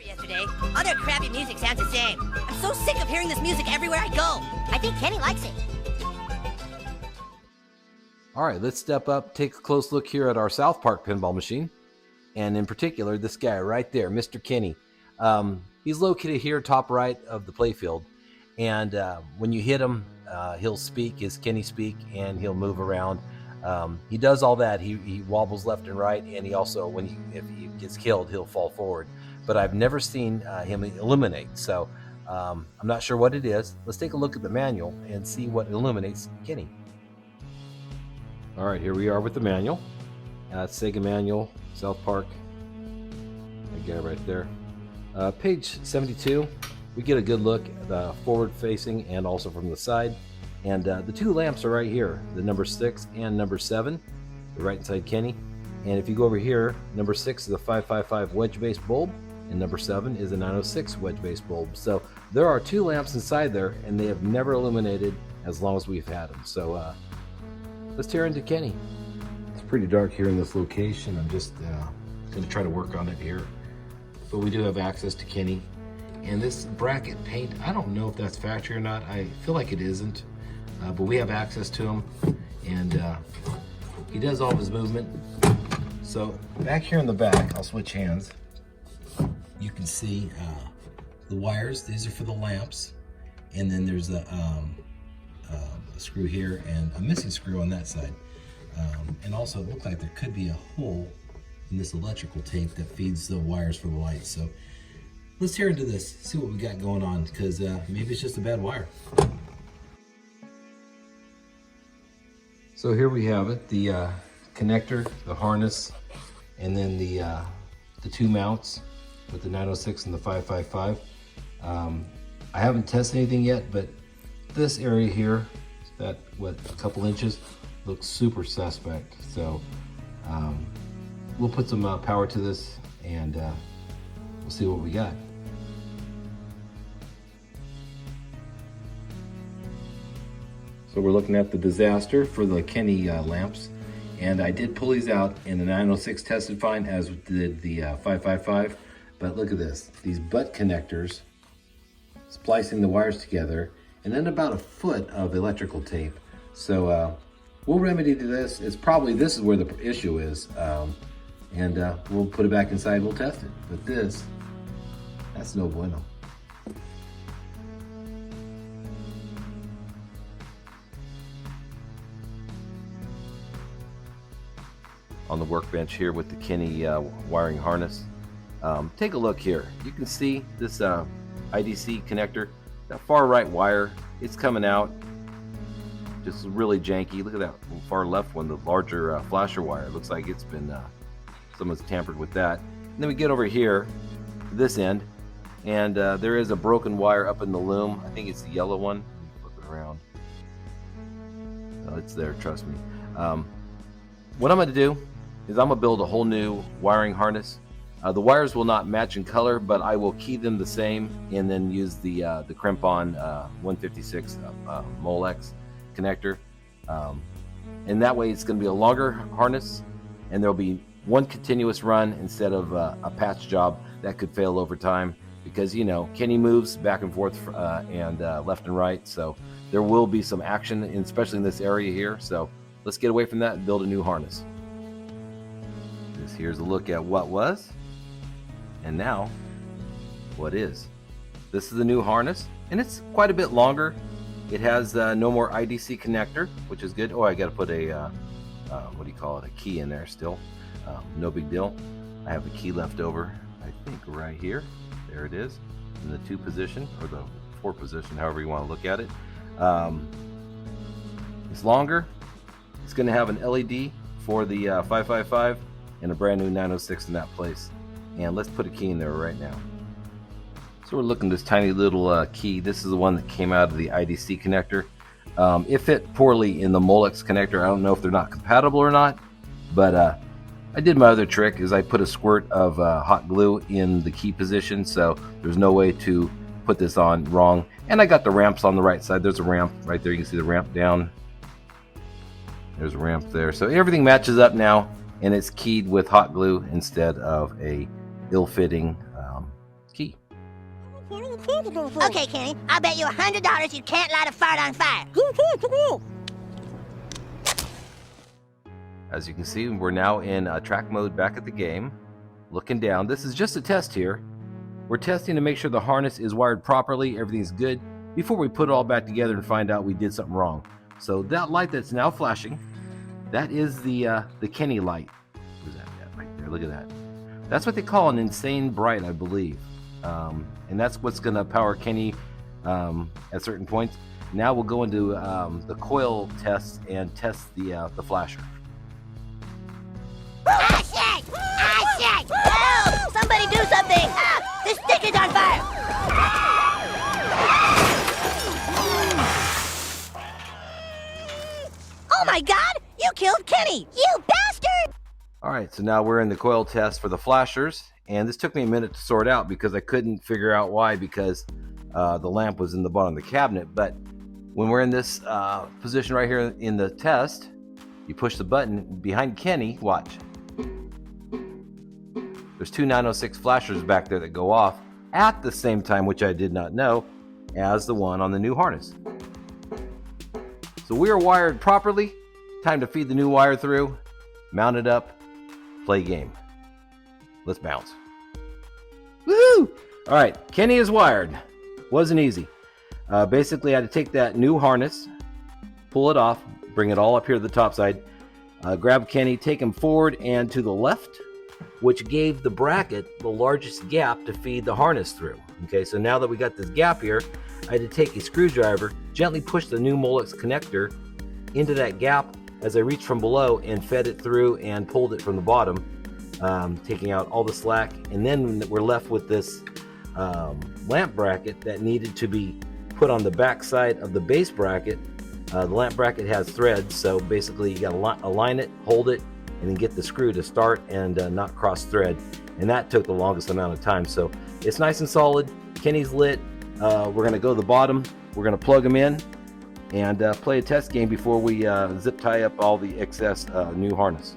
Yesterday, all their crappy music sounds the same. I'm so sick of hearing this music everywhere I go. I think Kenny likes it. All right, let's step up, take a close look here at our South Park pinball machine. And in particular, this guy right there, Mr. Kenny. He's located here, top right of the playfield. And when you hit him, he'll speak his Kenny speak, and he'll move around. He does all that. He wobbles left and right, and he also, if he gets killed, he'll fall forward. But I've never seen him illuminate, so I'm not sure what it is. Let's take a look at the manual and see what illuminates Kenny. All right, here we are with the manual. Sega manual, South Park. That guy right there. Page 72. We get a good look at the forward facing and also from the side. And the two lamps are right here, the number 6 and number 7. They're right inside Kenny. And if you go over here, number 6 is a 555 wedge-based bulb, and number 7 is a 906 wedge-based bulb. So there are two lamps inside there, and they have never illuminated as long as we've had them. So let's tear into Kenny. It's pretty dark here in this location. I'm just going to try to work on it here. But we do have access to Kenny. And this bracket paint, I don't know if that's factory or not. I feel like it isn't. But we have access to him. And he does all of his movement. So back here in the back, I'll switch hands. You can see the wires. These are for the lamps. And then there's a screw here and a missing screw on that side. And also it looks like there could be a hole in this electrical tape that feeds the wires for the lights. So let's tear into this, see what we got going on, because maybe it's just a bad wire. So here we have it, the connector, the harness, and then the two mounts with the 906 and the 555. I haven't tested anything yet, but this area here, that a couple inches, looks super suspect. So we'll put some power to this, and we'll see what we got. So we're looking at the disaster for the Kenny lamps, and I did pull these out, and the 906 tested fine, as did the 555. But look at this, these butt connectors splicing the wires together, and then about a foot of electrical tape. So we'll remedy this. It's probably, this is where the issue is, and we'll put it back inside, we'll test it. But that's no bueno. On the workbench here with the Kenny wiring harness. Take a look here. You can see this IDC connector, that far right wire, it's coming out just really janky. Look at that far left one, the larger flasher wire. It looks like it's been, someone's tampered with that. And then we get over here to this end, and there is a broken wire up in the loom. I think it's the yellow one. Flip it around. Oh, it's there, trust me. What I'm going to do is I'm going to build a whole new wiring harness. The wires will not match in color, but I will key them the same and then use the crimp-on 156 Molex connector. And that way it's going to be a longer harness, and there'll be one continuous run instead of a patch job that could fail over time, because, you know, Kenny moves back and forth and left and right, so there will be some action, especially in this area here. So let's get away from that and build a new harness. This here's a look at what was, and now what is. This is the new harness, and it's quite a bit longer. It has no more IDC connector, which is good. Oh, I got to put a what do you call it, a key in there still. No big deal. I have a key left over, I think right here. There it is, in the 2 position or the 4 position, however you want to look at it. It's longer. It's going to have an LED for the 555 and a brand new 906 in that place. And let's put a key in there right now. So we're looking at this tiny little key. This is the one that came out of the IDC connector. It fit poorly in the Molex connector. I don't know if they're not compatible or not, but I did my other trick, is I put a squirt of hot glue in the key position, so there's no way to put this on wrong. And I got the ramps on the right side. There's a ramp right there. You can see the ramp down. There's a ramp there. So everything matches up now, and it's keyed with hot glue instead of a ill-fitting key. Okay, Kenny, I'll bet you $100 you can't light a fart on fire. As you can see, we're now in track mode back at the game. Looking down, this is just a test here. We're testing to make sure the harness is wired properly, everything's good, before we put it all back together and find out we did something wrong. So that light that's now flashing, that is the Kenny light. Where's that at? Right there, look at that. That's what they call an insane bright, I believe. And that's what's going to power Kenny at certain points. Now we'll go into the coil tests and test the flasher. Ah, shit! Ah, shit! Help! Somebody do something! Ah, this stick is on fire! Oh my God! You killed Kenny! You bastard! Alright, so now we're in the coil test for the flashers. And this took me a minute to sort out because I couldn't figure out why, because the lamp was in the bottom of the cabinet. But when we're in this position right here in the test, you push the button behind Kenny, watch. There's two 906 flashers back there that go off at the same time, which I did not know, as the one on the new harness. So we are wired properly. Time to feed the new wire through, mount it up, play game. Let's bounce. Woo! All right, Kenny is wired. Wasn't easy. Basically, I had to take that new harness, pull it off, bring it all up here to the top side, grab Kenny, take him forward and to the left, which gave the bracket the largest gap to feed the harness through. Okay, so now that we got this gap here, I had to take a screwdriver, gently push the new Molex connector into that gap as I reached from below and fed it through and pulled it from the bottom, taking out all the slack. And then we're left with this lamp bracket that needed to be put on the back side of the base bracket. The lamp bracket has threads, so basically you got to align it, hold it, and then get the screw to start and not cross thread. And that took the longest amount of time. So it's nice and solid. Kenny's lit. We're going to go to the bottom. We're going to plug them in and play a test game before we zip tie up all the excess new harness.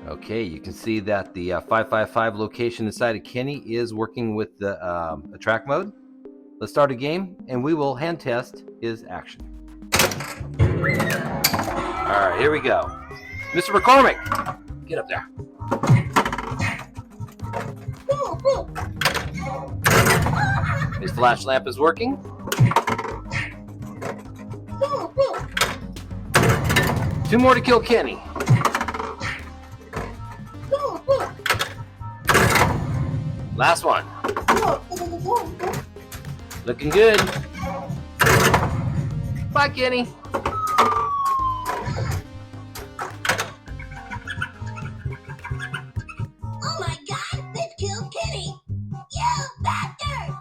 Okay, you can see that the 555 location inside of Kenny is working with the track mode. Let's start a game and we will hand test his action. All right, here we go. Mr. McCormick, get up there. His flash lamp is working. Two more to kill Kenny. Last one. Looking good. Bye, Kenny. Oh my God, this killed Kenny! You bastard!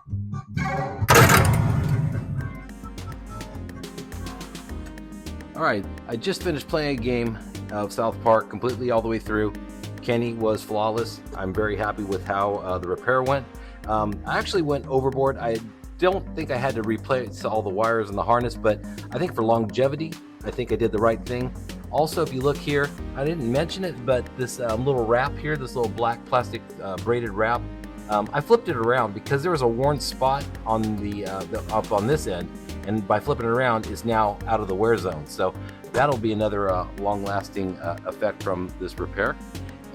All right, I just finished playing a game of South Park completely all the way through. Kenny was flawless. I'm very happy with how the repair went. I actually went overboard. I don't think I had to replace all the wires in the harness, but I think for longevity, I think I did the right thing. Also, if you look here, I didn't mention it, but this little wrap here, this little black plastic braided wrap, I flipped it around because there was a worn spot on the up on this end, and by flipping it around, it's now out of the wear zone. So that'll be another long-lasting effect from this repair.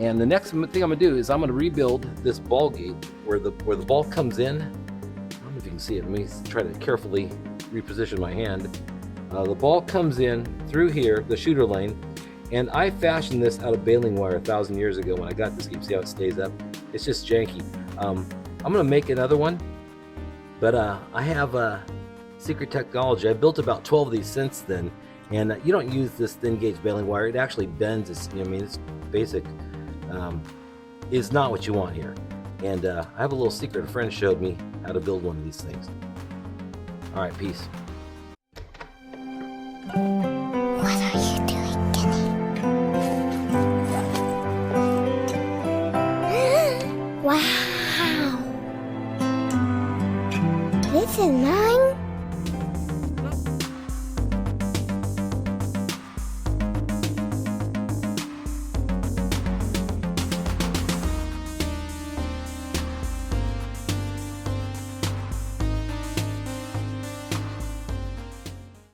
And the next thing I'm gonna do is I'm gonna rebuild this ball gate where the ball comes in. I don't know if you can see it. Let me try to carefully reposition my hand. The ball comes in through here, the shooter lane, and I fashioned this out of baling wire 1,000 years ago when I got this. You can see how it stays up. It's just janky. I'm gonna make another one, but I have a secret technology. I built about 12 of these since then, and you don't use this thin gauge baling wire. It actually bends. It's basic. Is not what you want here. And I have a little secret. A friend showed me how to build one of these things. All right, peace. What are you doing, Kenny? Wow! This is nice.